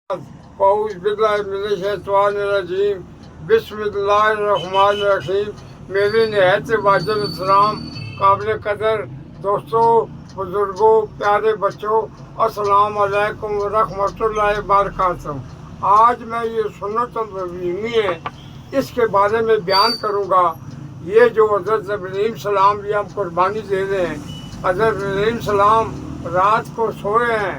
औज़ बिल्लाहि मिनश शैतानिर रजीम बिस्मिल्लाहिर रहमानिर रहीम। मेरे नहायत वाजिब सलाम काबिल कदर दोस्तों, बुजुर्गों, प्यारे बच्चों, अस्सलाम वालेकुम व रहमतुल्लाहि व बरकातहू। आज मैं ये सुन्नतुल इब्राहीमी है, इसके बारे में बयान करूँगा। ये जो हज़रत इब्राहीम सलाम भी हम कुर्बानी दे रहे हैं। हज़रत इब्राहीम सलाम रात को सोए हैं।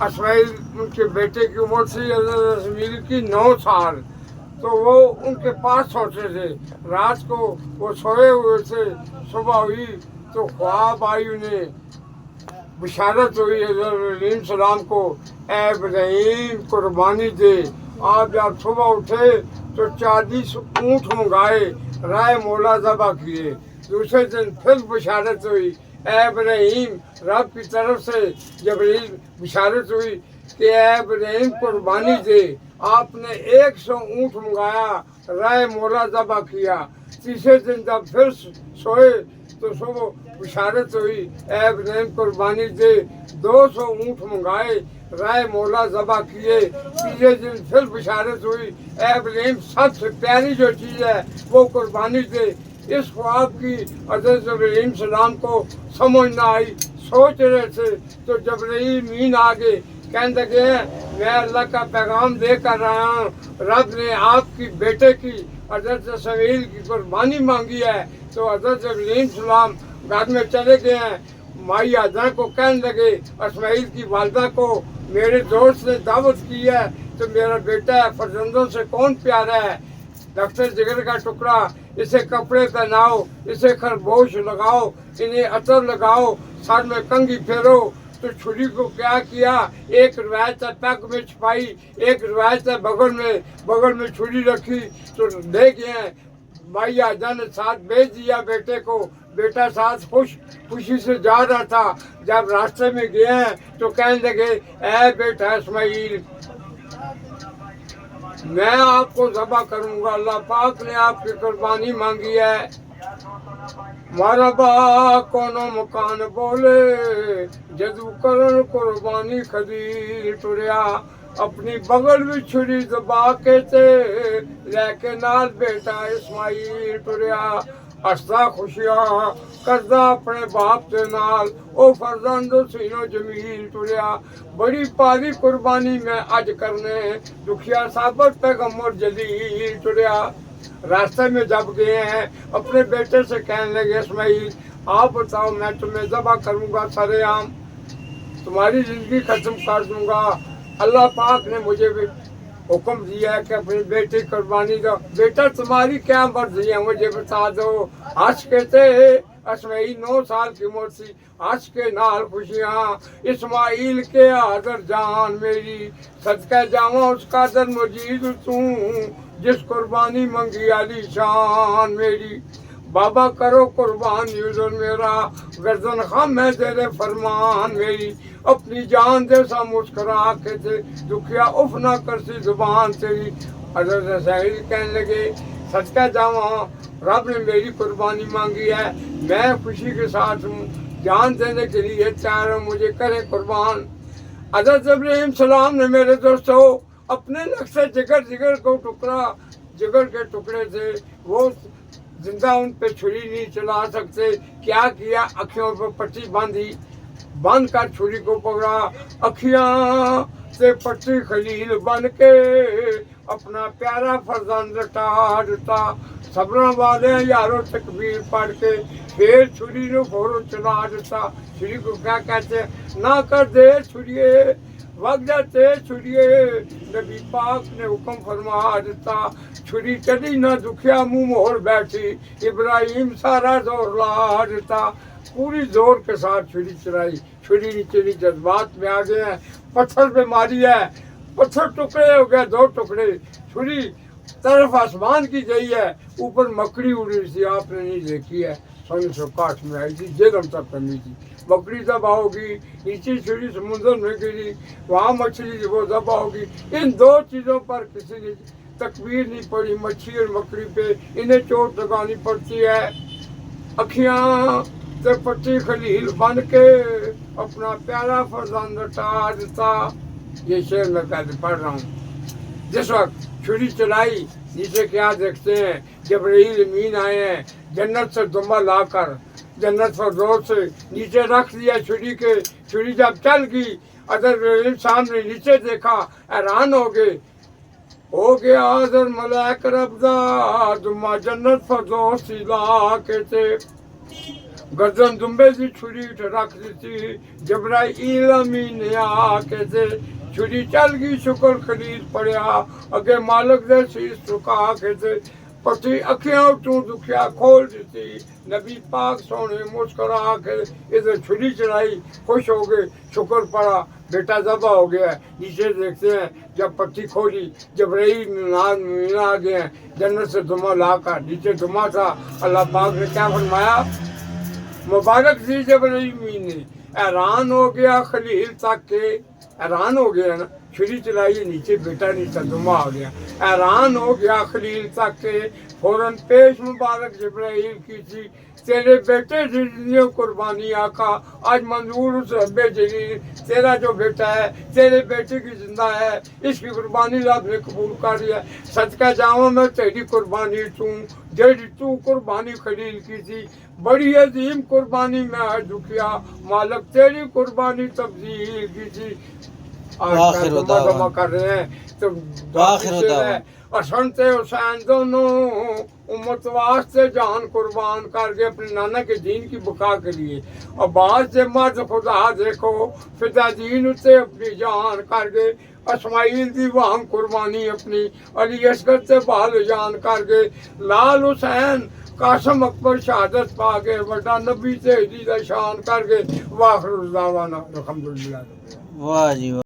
इस्माइल उनके बेटे की उम्र थी इस्माइल की 9 साल। तो वो उनके पास सोते थे। रात को वो सोए हुए थे, सुबह हुई तो ख्वाब आई, उन्हें बिशारत हुई इब्राहीम सलाम को, ए इब्राहीम कुर्बानी दे। आप जब सुबह उठे तो 40 ऊँट मंगाए, राय मौला ज़बह किए। दूसरे दिन फिर बिशारत हुई, ए इब्राहीम रब की तरफ से जबरील बिशारत हुई कि ए इब्राहीम कुर्बानी दे। आपने 100 ऊँट मंगाया, राय मौला ज़बह किया। तीसरे दिन जब फिर सोए तो सुबह बिशारत हुई, ए इब्राहीम कुर्बानी दे। 200 ऊँट मंगाए, राय मौला ज़बह किए। तीसरे दिन फिर बिशारत हुई, ए इब्राहीम सबसे प्यारी जो चीज़ है वो कुर्बानी दे। इस ख्वाब की हज़रत इब्राहीम सलाम को समझ ना आई, सोच रहे थे तो जबरील मीन आ गए। कहने लगे, मैं अल्लाह का पैगाम दे कर रहा हूँ, रब ने आपकी बेटे की हज़रत इस्माइल की कुर्बानी मांगी है। तो हज़रत इब्राहीम सलाम घर में चले गए हैं। माई आदरा को कहने लगे, इस्माइल की वालदा को, मेरे दोस्त ने दावत की है तो मेरा बेटा है, फर्जंदों से कौन प्यारा है। डॉक्टर जिगर का टुकड़ा, इसे कपड़े पहनाओ, इसे खरगोश लगाओ, इन्हें अतर लगाओ, सर में कंघी फेरो। तो छुरी को क्या किया, एक रिवायत है पैक में छुपाई, एक रिवायत है बगल में छुरी रखी। तो ले गए, माई आजा ने साथ भेज दिया बेटे को। बेटा साथ खुशी से जा रहा था। जब रास्ते में गए तो कहने लगे, ऐ बेटा इस्माइल, मैं आपको ज़बह करूंगा, अल्लाह पाक ने आपकी कुर्बानी मांगी है। मरबा कोनो मकान बोले, जदू करन कुर्बानी खदीर टुरिया। अपनी बगल में छुरी दबा के ते, लेके नाल बेटा इस्माइल टुरिया। हसदा खुशियां करदा अपने बाप दे नाल, ओ फरजंदो सीनो जमील टुरिया। बड़ी पारी कुर्बानी में अज करने, दुखिया साबत पैगम्बर जलील टुरिया। रास्ते में जब गए हैं, अपने बेटे से कहने लगे, इस्माइल आप बताओ, मैं तुम्हें ज़बह करूंगा सरेआम, तुम्हारी जिंदगी खत्म कर दूंगा। अल्लाह पाक ने मुझे भी हुक्म दिया है कि अपनी बेटी कुर्बानी दो। बेटा तुम्हारी क्या मर्जी है मुझे बता दो। हंस के थे, इस्माइल 9 साल की उम्र थी। हंस के नाल खुशियाँ, इस्माइल के आदर जान मेरी, सदका जावा उसका दर मजीद तू, जिस कुर्बानी मंगी आली शान मेरी। बाबा करो कुर्बान यूजर मेरा, गर्दन खाम है तेरे फरमान मेरी। अपनी जान जैसा मुस्कुरा के थे, दुखिया उफ ना करसी जुबान तेरी। हज़रत इस्माइल कहने लगे, सदका जावा रब ने मेरी कुर्बानी मांगी है, मैं खुशी के साथ हूँ, जान देने के लिए तैयार हूँ, मुझे करे कुर्बान। हज़रत इब्राहीम सलाम ने मेरे दोस्तों अपने नक्शे जिगर को टुकड़ा, जिगर के टुकड़े थे, वो जिंदा उन पे छुरी नहीं चला सकते। क्या किया, अखियों पर पट्टी बांध कर छुरी को पकड़ा। अखियां से पट्टी खलील बन के, अपना प्यारा फरजान लटाड़ता। सबरा वाले यारों तकबीर पढ़ के, फिर छुरी ने फोरो चला देता। छुरी को क्या कहते हैं, ना कर दे छुरिए, वग जाते छुरिए। नबी पाक ने हुक्म फरमा देता, छुरी चली ना दुखिया मुंह मोड़ बैठी। इब्राहिम सारा जोर ला देता, पूरी जोर के साथ छुरी चलाई। छुरी नहीं चली, जज्बात में आ गए हैं, पत्थर पे मारी है, पत्थर टुकड़े हो गए, 2 टुकड़े। छुरी तरफ आसमान की गई है, ऊपर मकड़ी उड़ रही थी, आपने नहीं देखी है, 1961 में आई थी, जेलम तक करनी थी। बकरी दबा होगी, नीचे छुरी समुद्र में गिरी, वहाँ मछली वो दबा होगी। इन 2 चीज़ों पर किसी ने तकबीर नहीं पड़ी, मच्छी और मकड़ी पे इन्हें चोट लगानी पड़ती है। अखियाँ से पट्टी खलील बन के, अपना प्यारा फरजान लटा देता। یہ شعر میں پڑھ رہا ہوں. جس وقت چھری چلائی نیچے کیا دیکھتے ہیں جبرائیل امین آئے ہیں جنت سے دمبا لا کر جنت فردوس سے نیچے رکھ دیا چھری کے. چھری جب چل گئی حضرت صاحب نے نیچے دیکھا حیران ہو گیا حضر ملائک ربدا دمبا جنت فردوس لا کے تھے. گردن دمبے سے چھری رکھ دی تھی جبرائیل امین نے آ کے تھے. چھری چل گئی شکر خلیل پڑیا اگے مالک دے سیس چکا کے تھے. پتی اکھیاں تو دکھیا کھول دیتی نبی پاک سونے مسکرا کے ادھر چھری چلائی خوش ہو گئے شکر پڑا بیٹا ذبح ہو گیا. نیچے دیکھتے ہیں جب پتی کھولی جبرائیل آ گئے ہیں جنت سے دمہ لا کر. نیچے دمہ تھا اللہ پاک نے کیا فرمایا مبارک تھی جبرائیل نے. حیران ہو گیا خلیل تک کے حیران ہو گیا نا چھری چلائی نیچے بیٹا نہیں تھا دمہ آ گیا. حیران ہو گیا خلیل تک کے فوراً پیش مبارک جبرائیل کی تھی تیرے بیٹے سے قربانی آقا آج منظور اس رب جلیل تیرا جو بیٹا ہے تیرے بیٹے کی زندہ ہے اس کی قربانی رب نے قبول کر لیا. صدقہ جاواں میں تیری قربانی جیڑی تو قربانی خلیل کی تھی بڑی عظیم قربانی میں آج دکھیا مالک تیری قربانی تبدیل کی تھی. آج دمہ کر رہے ہیں تو اور سنتے حسین دونوں امت واسطے جان قربان کر کے اپنے نانا کے دین کی بقا کے لیے. اور بعض سے مرد خدا دیکھو فدا دین اسے اپنی جان کر کے اسماعیل دی وہاں قربانی اپنی علی اصغر سے بال جان کر کے لال حسین قاسم اکبر شہادت پا کے بڑا نبی سے شان کر کے واخر دعوانا الحمدللہ. واہ جی واہ.